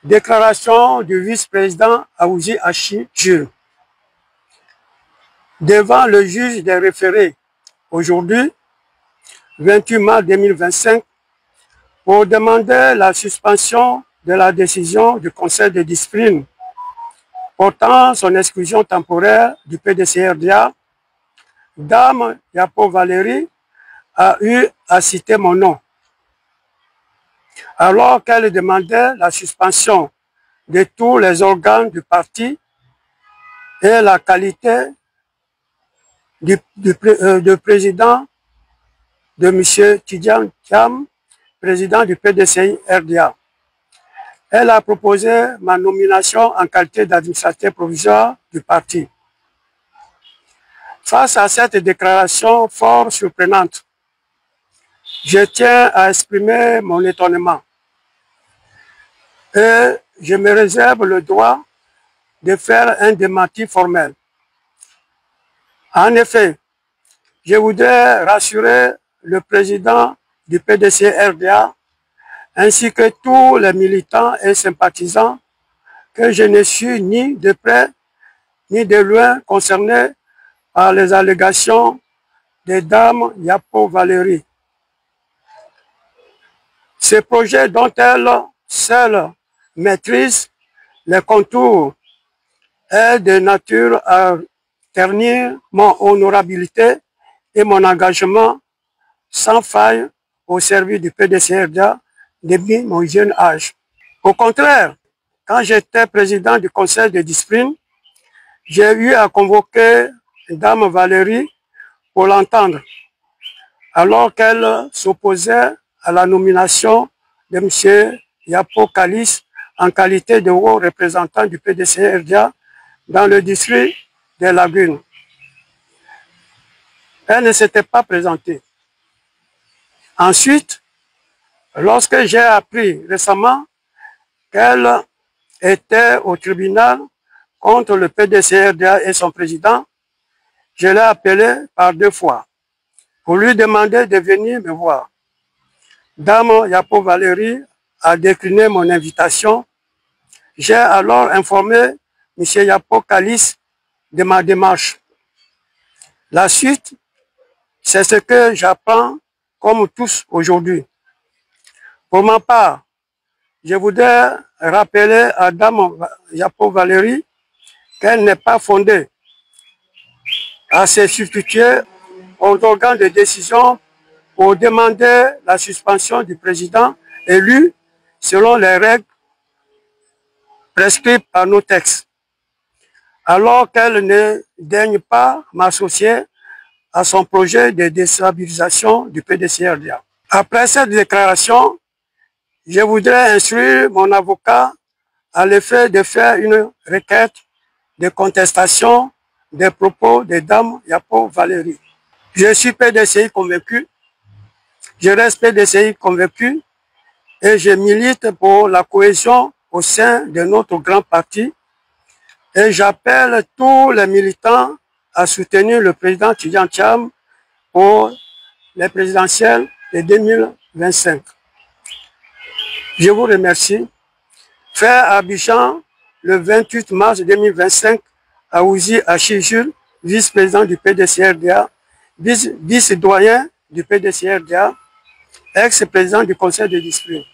Déclaration du vice-président Awouzi Achi Jules. Devant le juge des référés, aujourd'hui, 28 mars 2025, pour demander la suspension de la décision du Conseil de discipline portant son exclusion temporaire du PDC-RDA, Dame Yapo Valérie a eu à citer mon nom, alors qu'elle demandait la suspension de tous les organes du parti et la qualité de président de M. Tidjane Thiam, président du PDCI-RDA. Elle a proposé ma nomination en qualité d'administrateur provisoire du parti. Face à cette déclaration fort surprenante, je tiens à exprimer mon étonnement et je me réserve le droit de faire un démenti formel. En effet, je voudrais rassurer le président du PDC-RDA ainsi que tous les militants et sympathisants que je ne suis ni de près ni de loin concernés par les allégations de Dame Yapo Valérie. Ce projet dont elle seule maîtrise les contours est de nature à ternir mon honorabilité et mon engagement sans faille au service du PDC-RDA depuis mon jeune âge. Au contraire, quand j'étais président du conseil de discipline, j'ai eu à convoquer Dame Valérie pour l'entendre, alors qu'elle s'opposait à la nomination de M. Yapo Kalis en qualité de haut représentant du PDC-RDA dans le district des Lagunes. Elle ne s'était pas présentée. Ensuite, lorsque j'ai appris récemment qu'elle était au tribunal contre le PDC-RDA et son président, je l'ai appelée par 2 fois pour lui demander de venir me voir. Dame Yapo Valérie a décliné mon invitation. J'ai alors informé M. Yapo Kalis de ma démarche. La suite, c'est ce que j'apprends comme tous aujourd'hui. Pour ma part, je voudrais rappeler à Dame Yapo Valérie qu'elle n'est pas fondée à se substituer aux organes de décision pour demander la suspension du président élu selon les règles prescrites par nos textes, alors qu'elle ne daigne pas m'associer à son projet de déstabilisation du PDC-RDA. Après cette déclaration, je voudrais instruire mon avocat à l'effet de faire une requête de contestation des propos de Dame Yapo Valérie. Je suis PDCI convaincu, je reste PDCI convaincu et je milite pour la cohésion au sein de notre grand parti et j'appelle tous les militants à soutenir le président Tidjane Thiam pour les présidentielles de 2025. Je vous remercie. Fait à Abidjan, le 28 mars 2025, Awouzi Achi Jules, vice-président du PDC-RDA, vice-doyen du PDC-RDA, ex-président du conseil de discipline.